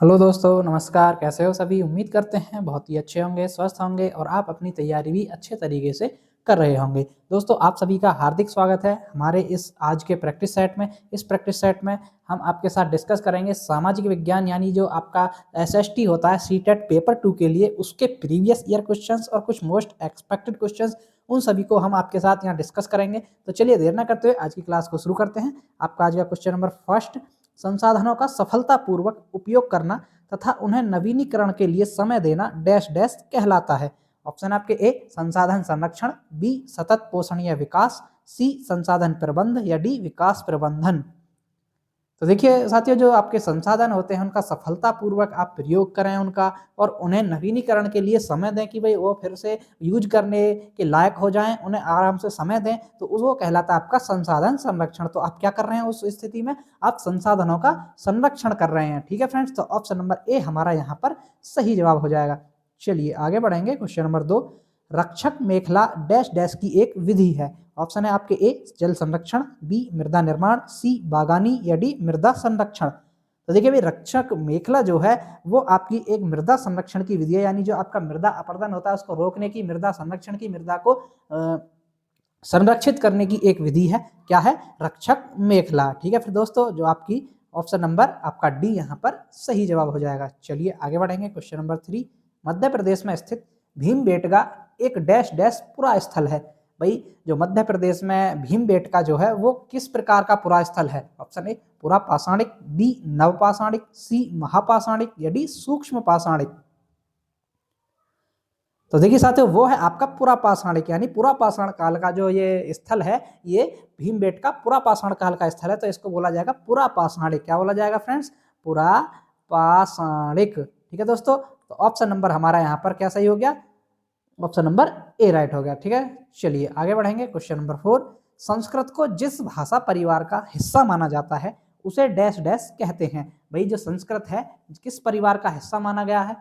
Hello दोस्तों, नमस्कार। कैसे हो सभी? उम्मीद करते हैं बहुत ही अच्छे होंगे, स्वस्थ होंगे और आप अपनी तैयारी भी अच्छे तरीके से कर रहे होंगे। दोस्तों, आप सभी का हार्दिक स्वागत है हमारे इस आज के प्रैक्टिस सेट में। इस प्रैक्टिस सेट में हम आपके साथ डिस्कस करेंगे सामाजिक विज्ञान, यानी जो आपका एसएसटी होता है सीटेट पेपर 2 के लिए, उसके प्रीवियस ईयर क्वेश्चंस और कुछ मोस्ट एक्सपेक्टेड क्वेश्चंस, उन सभी को हम आपके साथ यहाँ डिस्कस करेंगे। तो चलिए देर ना करते हुए आज की क्लास को शुरू करते हैं। आपका आज का क्वेश्चन नंबर फर्स्ट, संसाधनों का सफलतापूर्वक उपयोग करना तथा उन्हें नवीनीकरण के लिए समय देना डैश डैश कहलाता है। ऑप्शन आपके ए संसाधन संरक्षण, बी सतत पोषणीय विकास, सी संसाधन प्रबंध या डी विकास प्रबंधन। तो देखिए साथियों, जो आपके संसाधन होते हैं उनका सफलतापूर्वक आप प्रयोग करें उनका, और उन्हें नवीनीकरण के लिए समय दें कि भाई वो फिर से यूज करने के लायक हो जाएं, उन्हें आराम से समय दें, तो वो कहलाता है आपका संसाधन संरक्षण। तो आप क्या कर रहे हैं उस स्थिति में? आप संसाधनों का संरक्षण कर रहे हैं। ठीक है फ्रेंड्स, तो ऑप्शन नंबर ए हमारा यहाँ पर सही जवाब हो जाएगा। चलिए आगे बढ़ेंगे। क्वेश्चन नंबर 2, रक्षक मेखला डैश डैश की एक विधि है। ऑप्शन है आपके ए जल संरक्षण, बी मृदा निर्माण, सी बागानी या डी मृदा संरक्षण। तो देखिए भाई, रक्षक मेखला जो है वो आपकी एक मृदा संरक्षण की विधि है, यानी जो आपका मृदा अपरदन होता है उसको रोकने की, मृदा संरक्षण की, मृदा को संरक्षित करने की एक विधि है। क्या है? रक्षक मेखला। ठीक है फिर दोस्तों, जो आपकी ऑप्शन नंबर आपका डी यहाँ पर सही जवाब हो जाएगा। चलिए आगे बढ़ेंगे। क्वेश्चन नंबर 3, मध्य प्रदेश में स्थित भीमबेटका एक डैश डैश पुरा स्थल है। भाई, जो मध्य प्रदेश में भीमबेटका जो है वो किस प्रकार का पुरा स्थल है? ऑप्शन ए पुरा पाषाणिक, बी नवपाषाणिक, सी महापाषाणिक या डी सूक्ष्म पाषाणिक। तो देखिए साथियों, वो है आपका पुरा पाषाणिक, यानी पुरा पाषाण काल का जो ये स्थल है, ये भीमबेटका पुरा पाषाण काल का स्थल है, तो इसको बोला जाएगा पुरा पाषाणिक। क्या बोला जाएगा फ्रेंड्स? पुरा पाषाणिक। ठीक है दोस्तों, तो ऑप्शन नंबर हमारा यहाँ पर क्या सही हो गया? ऑप्शन नंबर ए राइट हो गया। ठीक है, चलिए आगे बढ़ेंगे। क्वेश्चन नंबर 4, संस्कृत को जिस भाषा परिवार का हिस्सा माना जाता है उसे डैश डैश कहते हैं। भाई, जो संस्कृत है किस परिवार का हिस्सा माना गया है?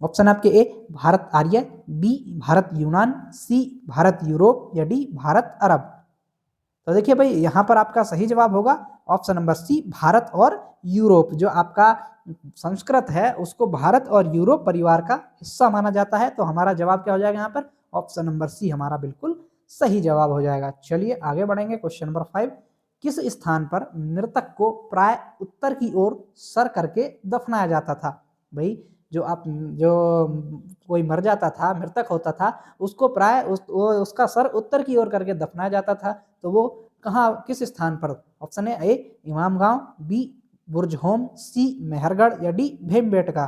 ऑप्शन आपके ए भारत आर्य, बी भारत यूनान, सी भारत यूरोप या डी भारत अरब। तो देखिए भाई, यहाँ पर आपका सही जवाब होगा ऑप्शन नंबर सी भारत और यूरोप। जो आपका संस्कृत है उसको भारत और यूरोप परिवार का हिस्सा माना जाता है, तो हमारा जवाब क्या हो जाएगा यहाँ पर? ऑप्शन नंबर सी हमारा बिल्कुल सही जवाब हो जाएगा। चलिए आगे बढ़ेंगे। क्वेश्चन नंबर 5, किस स्थान पर मृतक को प्राय उत्तर की ओर सर करके दफनाया जाता था? भाई, जो कोई मर जाता था, मृतक होता था, उसको प्राय उसका सर उत्तर की ओर करके दफनाया जाता था, तो वो कहाँ, किस स्थान पर? ऑप्शन है ए इमाम गांव, बी बुर्जहोम, सी मेहरगढ़ या डी भीमबेटका।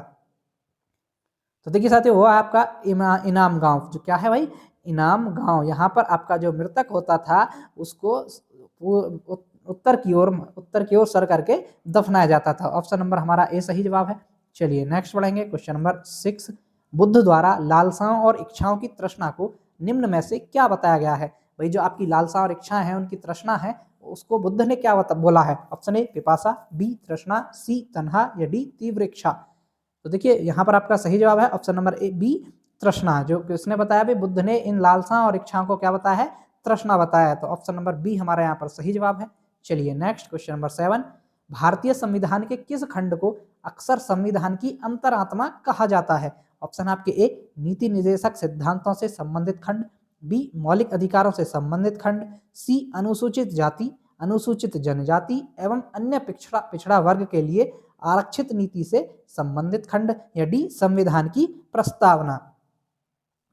तो देखिए साथियों, वो आपका इनाम गांव। जो क्या है भाई? इनाम गांव। यहाँ पर आपका जो मृतक होता था उसको उत्तर की ओर सर करके दफनाया जाता था। ऑप्शन नंबर हमारा ए सही जवाब है। चलिए नेक्स्ट बढ़ेंगे। क्वेश्चन नंबर 6, बुद्ध द्वारा लालसाओं और इच्छाओं की तृष्णा को निम्न में से क्या बताया गया है? भाई, जो आपकी लालसा और इच्छा है, उनकी तृष्णा है, उसको बुद्ध ने क्या बोला है? ऑप्शन ए पिपासा, बी तृष्णा, सी तन्हा या डी तीव्र इच्छा। तो देखिए यहाँ पर आपका सही जवाब है ऑप्शन नंबर ए बी तृष्णा। जो किसने बताया? भाई, बुद्ध ने इन लालसा और इच्छाओं को क्या बताया है? तृष्णा बताया है। तो ऑप्शन नंबर बी हमारा यहाँ पर सही जवाब है। चलिए नेक्स्ट क्वेश्चन नंबर 7, भारतीय संविधान के किस खंड को अक्सर संविधान की अंतरात्मा कहा जाता है? ऑप्शन आपके ए नीति निर्देशक सिद्धांतों से संबंधित खंड, बी मौलिक अधिकारों से संबंधित खंड, सी अनुसूचित जाति, अनुसूचित जनजाति एवं अन्य पिछड़ा वर्ग के लिए आरक्षित नीति से संबंधित खंड या डी संविधान की प्रस्तावना।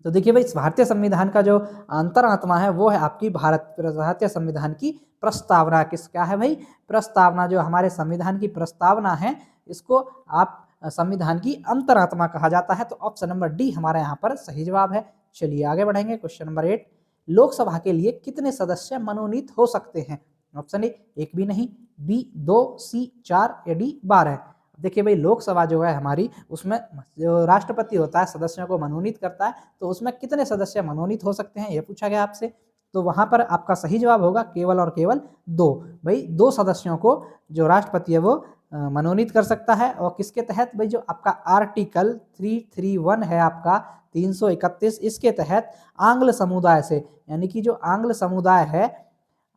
तो देखिए भाई, भारतीय संविधान का जो अंतरात्मा है वो है आपकी भारतीय संविधान की प्रस्तावना। क्या है भाई? प्रस्तावना। जो हमारे संविधान की प्रस्तावना है, इसको आप संविधान की अंतरात्मा कहा जाता है। तो ऑप्शन नंबर डी हमारे यहाँ पर सही जवाब है। चलिए आगे बढ़ेंगे। क्वेश्चन नंबर 8, लोकसभा के लिए कितने सदस्य मनोनीत हो सकते हैं? ऑप्शन ए एक भी नहीं, बी 2, सी 4 या डी 12। देखिए भाई, लोकसभा जो है हमारी, उसमें जो राष्ट्रपति होता है सदस्यों को मनोनीत करता है, तो उसमें कितने सदस्य मनोनीत हो सकते हैं, ये पूछा गया आपसे। तो वहां पर आपका सही जवाब होगा केवल और केवल 2। भाई, 2 सदस्यों को जो राष्ट्रपति है वो मनोनीत कर सकता है। और किसके तहत? भाई, जो आपका आर्टिकल 331 है आपका 331, इसके तहत आंग्ल समुदाय से, यानी कि जो आंग्ल समुदाय है,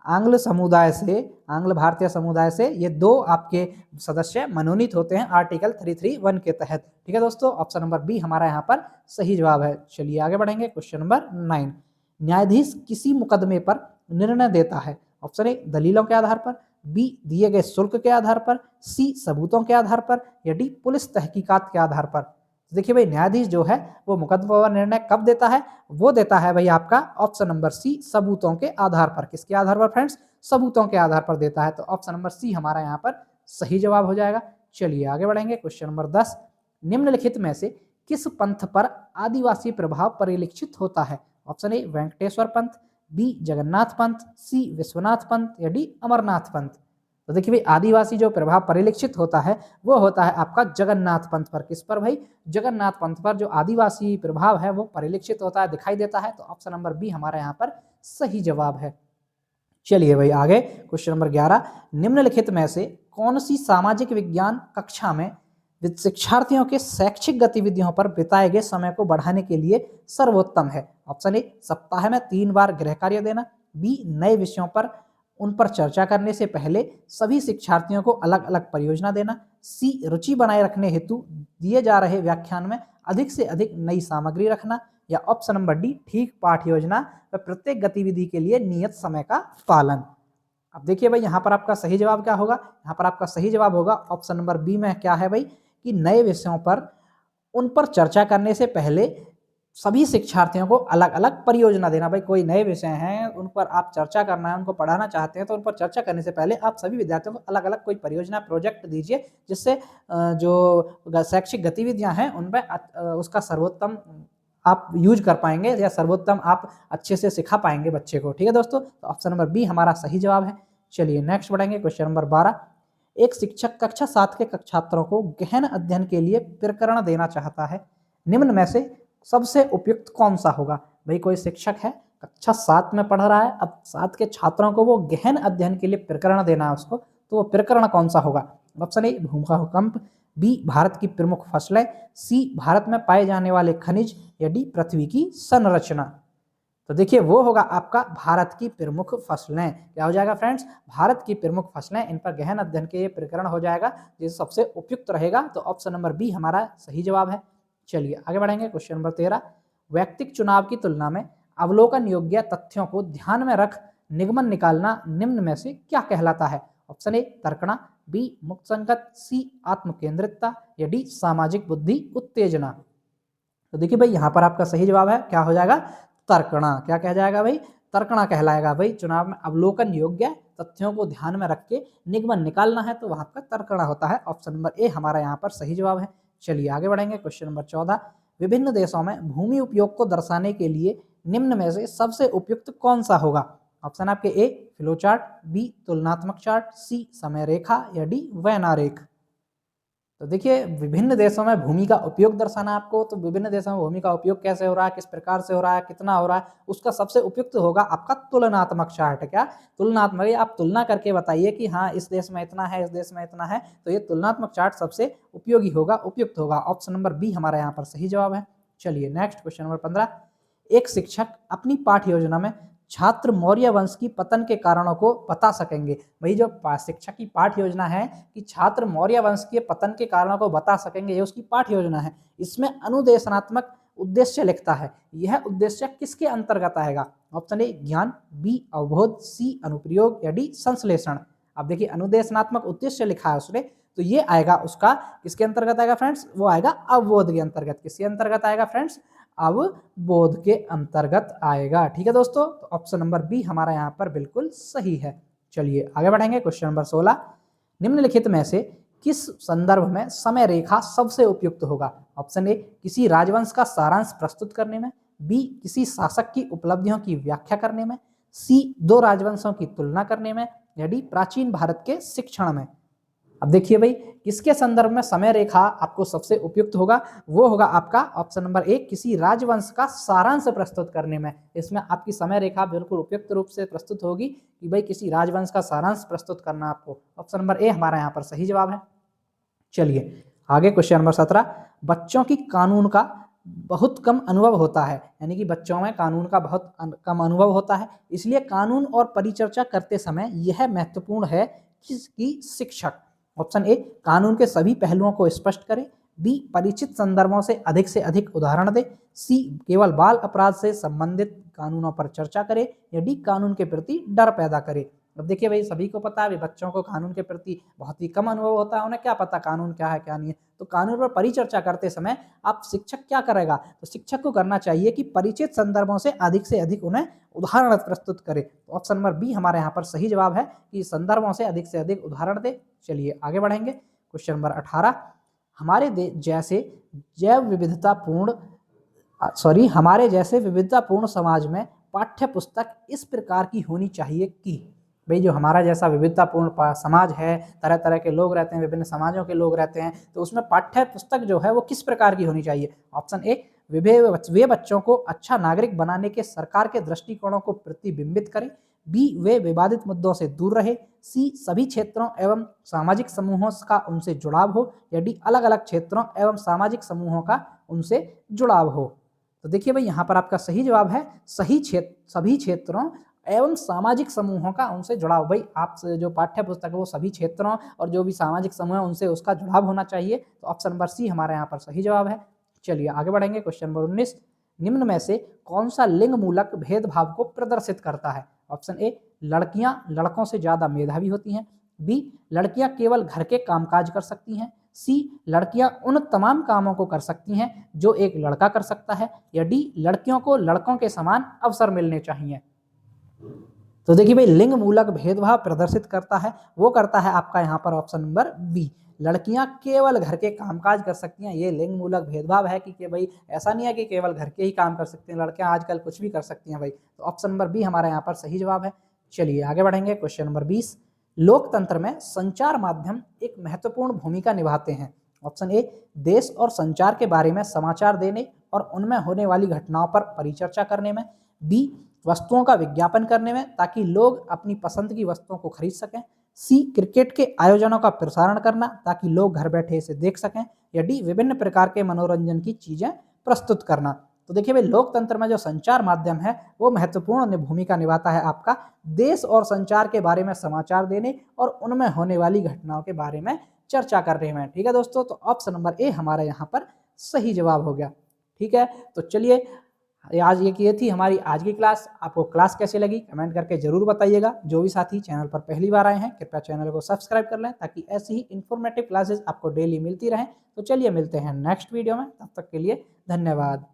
आंग्ल भारतीय समुदाय से ये 2 आपके सदस्य मनोनीत होते हैं आर्टिकल 331 के तहत। ठीक है दोस्तों, ऑप्शन नंबर बी हमारा यहाँ पर सही जवाब है। चलिए आगे बढ़ेंगे। क्वेश्चन नंबर 9, न्यायाधीश किसी मुकदमे पर निर्णय देता है? ऑप्शन ए दलीलों के आधार पर, बी दिए गए शुल्क के आधार पर, सी सबूतों के आधार पर, या डी पुलिस तहकीकात के आधार पर। देखिए भाई, न्यायाधीश जो है वो मुकदमे पर निर्णय कब देता है? वो देता है भाई आपका ऑप्शन नंबर सी सबूतों के आधार पर। किसके आधार पर फ्रेंड्स? सबूतों के आधार पर देता है। तो ऑप्शन नंबर सी हमारा यहाँ पर सही जवाब हो जाएगा। चलिए आगे बढ़ेंगे। क्वेश्चन नंबर 10, निम्नलिखित में से किस पंथ पर आदिवासी प्रभाव परिलक्षित होता है? ऑप्शन ए वेंकटेश्वर पंथ, बी जगन्नाथ पंथ, सी विश्वनाथ पंथ, या डी अमरनाथ पंथ। तो देखिए भाई, आदिवासी जो प्रभाव परिलक्षित होता है वो होता है आपका जगन्नाथ पंथ पर। किस पर भाई? जगन्नाथ पंथ पर जो आदिवासी प्रभाव है वो परिलक्षित होता है, दिखाई देता है। तो ऑप्शन नंबर बी हमारे यहाँ पर सही जवाब है। चलिए भाई आगे। क्वेश्चन नंबर 11, निम्नलिखित में से कौन सी सामाजिक विज्ञान कक्षा में शिक्षार्थियों के शैक्षिक गतिविधियों पर बिताए गए समय को बढ़ाने के लिए सर्वोत्तम है? ऑप्शन ए सप्ताह में 3 बार गृह कार्य देना, बी नए विषयों पर उन पर चर्चा करने से पहले सभी शिक्षार्थियों को अलग अलग परियोजना देना, सी रुचि बनाए रखने हेतु दिए जा रहे व्याख्यान में अधिक से अधिक नई सामग्री रखना, या ऑप्शन नंबर डी ठीक पाठ योजना व प्रत्येक गतिविधि के लिए नियत समय का पालन। अब देखिए भाई, यहाँ पर आपका सही जवाब क्या होगा? यहाँ पर आपका सही जवाब होगा ऑप्शन नंबर बी में क्या है भाई, कि नए विषयों पर उन पर चर्चा करने से पहले सभी शिक्षार्थियों को अलग अलग परियोजना देना। भाई कोई नए विषय हैं उन पर आप चर्चा करना है, उनको पढ़ाना चाहते हैं, तो उन पर चर्चा करने से पहले आप सभी विद्यार्थियों को अलग अलग कोई परियोजना प्रोजेक्ट दीजिए, जिससे जो शैक्षिक गतिविधियां हैं उनमें उसका सर्वोत्तम आप यूज कर पाएंगे, या सर्वोत्तम आप अच्छे से सिखा पाएंगे बच्चे को। ठीक है दोस्तों, तो ऑप्शन नंबर बी हमारा सही जवाब है। चलिए नेक्स्ट बढ़ेंगे। क्वेश्चन नंबर 12, एक शिक्षक कक्षा 7 के छात्रों को गहन अध्ययन के लिए प्रकरण देना चाहता है, निम्न में से सबसे उपयुक्त कौन सा होगा? भाई कोई शिक्षक है, कक्षा 7 में पढ़ रहा है, अब 7 के छात्रों को वो गहन अध्ययन के लिए प्रकरण देना है उसको, तो वो प्रकरण कौन सा होगा? ऑप्शन ए भूकंप, बी भारत की प्रमुख फसलें, सी भारत में पाए जाने वाले खनिज, या डी पृथ्वी की संरचना। तो देखिए वो होगा आपका भारत की प्रमुख फसलें। क्या हो जाएगा फ्रेंड्स? भारत की प्रमुख फसलें, इन पर गहन अध्ययन के ये प्रकरण हो जाएगा, जो सबसे उपयुक्त रहेगा। तो ऑप्शन नंबर बी हमारा सही जवाब है। चलिए आगे बढ़ेंगे। क्वेश्चन नंबर 13, व्यक्तिक चुनाव की तुलना में अवलोकन योग्य तथ्यों को ध्यान में रख निगमन निकालना निम्न में से क्या कहलाता है? ऑप्शन ए तर्कणा, बी मुक्त संगत, सी आत्म केंद्रितता, या डी सामाजिक बुद्धि उत्तेजना। तो देखिए भाई, यहाँ पर आपका सही जवाब है, क्या हो जाएगा? तर्कणा। क्या कह जाएगा भाई? तर्कणा कहलाएगा। भाई चुनाव में अवलोकन योग्य तथ्यों को ध्यान में रख के निगमन निकालना है, तो वहां पर तर्कणा होता है। ऑप्शन नंबर ए हमारा यहाँ पर सही जवाब है। चलिए आगे बढ़ेंगे। क्वेश्चन नंबर 14, विभिन्न देशों में भूमि उपयोग को दर्शाने के लिए निम्न में से सबसे उपयुक्त कौन सा होगा? ऑप्शन आपके ए फ्लो चार्ट, बी तुलनात्मक चार्ट, सी समय रेखा, या डी वैन आरेख। तो देखिए, विभिन्न देशों में भूमि का उपयोग दर्शाना आपको, तो विभिन्न देशों में भूमि का उपयोग कैसे हो रहा है, किस प्रकार से हो रहा है, कितना हो रहा है, उसका सबसे उपयुक्त होगा आपका तुलनात्मक चार्ट। क्या तुलनात्मक? आप तुलना करके बताइए कि हाँ इस देश में इतना है, इस देश में इतना है, तो ये तुलनात्मक चार्ट सबसे उपयोगी होगा, उपयुक्त होगा। ऑप्शन नंबर बी हमारा यहाँ पर सही जवाब है। चलिए नेक्स्ट क्वेश्चन नंबर 15, एक शिक्षक अपनी पाठ्य योजना में छात्र मौर्य वंश की पतन के कारणों को बता सकेंगे। वही जो शिक्षक की पाठ्य योजना है कि छात्र मौर्य वंश के पतन के कारणों को बता सकेंगे, ये उसकी पाठ्य योजना है। इसमें अनुदेशनात्मक उद्देश्य लिखता है, यह उद्देश्य किसके अंतर्गत आएगा? ऑप्शन ए ज्ञान, बी अवबोध, सी अनुप्रयोग, या डी संश्लेषण। अब देखिए, अनुदेशनात्मक उद्देश्य लिखा है उसने, तो ये आएगा उसका किसके अंतर्गत आएगा फ्रेंड्स? वो आएगा अवबोध के अंतर्गत। किसके अंतर्गत आएगा फ्रेंड्स? अवबोध के अंतर्गत आएगा। ठीक है दोस्तों, तो ऑप्शन नंबर बी हमारा यहाँ पर बिल्कुल सही है। चलिए आगे बढ़ेंगे। क्वेश्चन नंबर 16, निम्नलिखित में से किस संदर्भ में समय रेखा सबसे उपयुक्त होगा? ऑप्शन ए किसी राजवंश का सारांश प्रस्तुत करने में, बी किसी शासक की उपलब्धियों की व्याख्या करने में, सी दो राजवंशों की तुलना करने में, या डी प्राचीन भारत के शिक्षण में। अब देखिए भाई, किसके संदर्भ में समय रेखा आपको सबसे उपयुक्त होगा? वो होगा आपका ऑप्शन नंबर ए किसी राजवंश का सारांश प्रस्तुत करने में। इसमें आपकी समय रेखा बिल्कुल उपयुक्त रूप से प्रस्तुत होगी कि भाई किसी राजवंश का सारांश प्रस्तुत करना आपको। ऑप्शन नंबर ए हमारा यहाँ पर सही जवाब है। चलिए आगे। क्वेश्चन नंबर 17, बच्चों की कानून का बहुत कम अनुभव होता है, यानी कि बच्चों में कानून का बहुत कम अनुभव होता है। इसलिए कानून और परिचर्चा करते समय यह महत्वपूर्ण है कि शिक्षक ऑप्शन ए कानून के सभी पहलुओं को स्पष्ट करे, बी परिचित संदर्भों से अधिक उदाहरण दे, सी केवल बाल अपराध से संबंधित कानूनों पर चर्चा करे, या डी कानून के प्रति डर पैदा करे। अब देखिए भाई, सभी को पता है बच्चों को कानून के प्रति बहुत ही कम अनुभव होता है, उन्हें क्या पता कानून क्या है क्या नहीं है। तो कानून पर परिचर्चा करते समय आप शिक्षक क्या करेगा, तो शिक्षक को करना चाहिए कि परिचित संदर्भों से अधिक उन्हें उदाहरण प्रस्तुत करे। तो ऑप्शन नंबर बी हमारे यहाँ पर सही जवाब है कि संदर्भों से अधिक उदाहरण दे। चलिए आगे बढ़ेंगे। क्वेश्चन नंबर 18, हमारे जैसे विविधतापूर्ण समाज में पाठ्य पुस्तक इस प्रकार की होनी चाहिए कि, भाई जो हमारा जैसा विविधतापूर्ण समाज है, तरह तरह के लोग रहते हैं, विभिन्न समाजों के लोग रहते हैं, तो उसमें पाठ्य पुस्तक जो है वो किस प्रकार की होनी चाहिए। ऑप्शन ए वे बच्चों को अच्छा नागरिक बनाने के सरकार के दृष्टिकोणों को प्रतिबिंबित करें, बी वे विवादित मुद्दों से दूर रहे, सी सभी क्षेत्रों एवं सामाजिक समूहों का उनसे जुड़ाव हो, या डी अलग अलग क्षेत्रों एवं सामाजिक समूहों का उनसे जुड़ाव हो। तो देखिए भाई, यहाँ पर आपका सही जवाब है सभी क्षेत्रों एवं सामाजिक समूहों का उनसे जुड़ाव। भाई आप जो पाठ्य पुस्तक है वो सभी क्षेत्रों और जो भी सामाजिक समूह है उनसे उसका जुड़ाव होना चाहिए। तो ऑप्शन नंबर सी हमारे यहाँ पर सही जवाब है। चलिए आगे बढ़ेंगे। क्वेश्चन नंबर 19, निम्न में से कौन सा लिंग मूलक भेदभाव को प्रदर्शित करता है। ऑप्शन ए लड़कियां लड़कों से ज्यादा मेधावी होती हैं, बी लड़कियां केवल घर के कामकाज कर सकती हैं, सी लड़कियां उन तमाम कामों को कर सकती हैं जो एक लड़का कर सकता है, या डी लड़कियों को लड़कों के समान अवसर मिलने चाहिए। तो देखिए भाई, लिंग मूलक भेदभाव प्रदर्शित करता है वो करता है आपका यहाँ पर ऑप्शन नंबर बी, लड़कियां केवल घर के कामकाज कर सकती हैं। ये लिंग मूलक भेदभाव है कि भाई ऐसा नहीं है कि केवल घर के ही काम कर सकती हैं, लड़कियां आजकल कुछ भी कर सकती हैं भाई। तो ऑप्शन नंबर बी हमारे यहाँ पर सही जवाब है। चलिए आगे बढ़ेंगे। क्वेश्चन नंबर 20, लोकतंत्र में संचार माध्यम एक महत्वपूर्ण भूमिका निभाते हैं। ऑप्शन ए देश और संचार के बारे में समाचार देने और उनमें होने वाली घटनाओं पर परिचर्चा करने में, बी वस्तुओं का विज्ञापन करने में ताकि लोग अपनी पसंद की वस्तुओं को खरीद सकें, सी क्रिकेट के आयोजनों का प्रसारण करना ताकि लोग घर बैठे इसे देख सकें, या डी विभिन्न प्रकार के मनोरंजन की चीजें प्रस्तुत करना। तो देखिए भाई, लोकतंत्र में जो संचार माध्यम है वो महत्वपूर्ण भूमिका निभाता है आपका देश और संचार के बारे में समाचार देने और उनमें होने वाली घटनाओं के बारे में चर्चा करने में। ठीक है दोस्तों, तो ऑप्शन नंबर ए हमारे यहाँ पर सही जवाब हो गया। ठीक है, तो चलिए आज ये थी हमारी आज की क्लास। आपको क्लास कैसे लगी कमेंट करके जरूर बताइएगा। जो भी साथी चैनल पर पहली बार आए हैं कृपया चैनल को सब्सक्राइब कर लें ताकि ऐसी ही इन्फॉर्मेटिव क्लासेस आपको डेली मिलती रहें। तो चलिए मिलते हैं नेक्स्ट वीडियो में, तब तक के लिए धन्यवाद।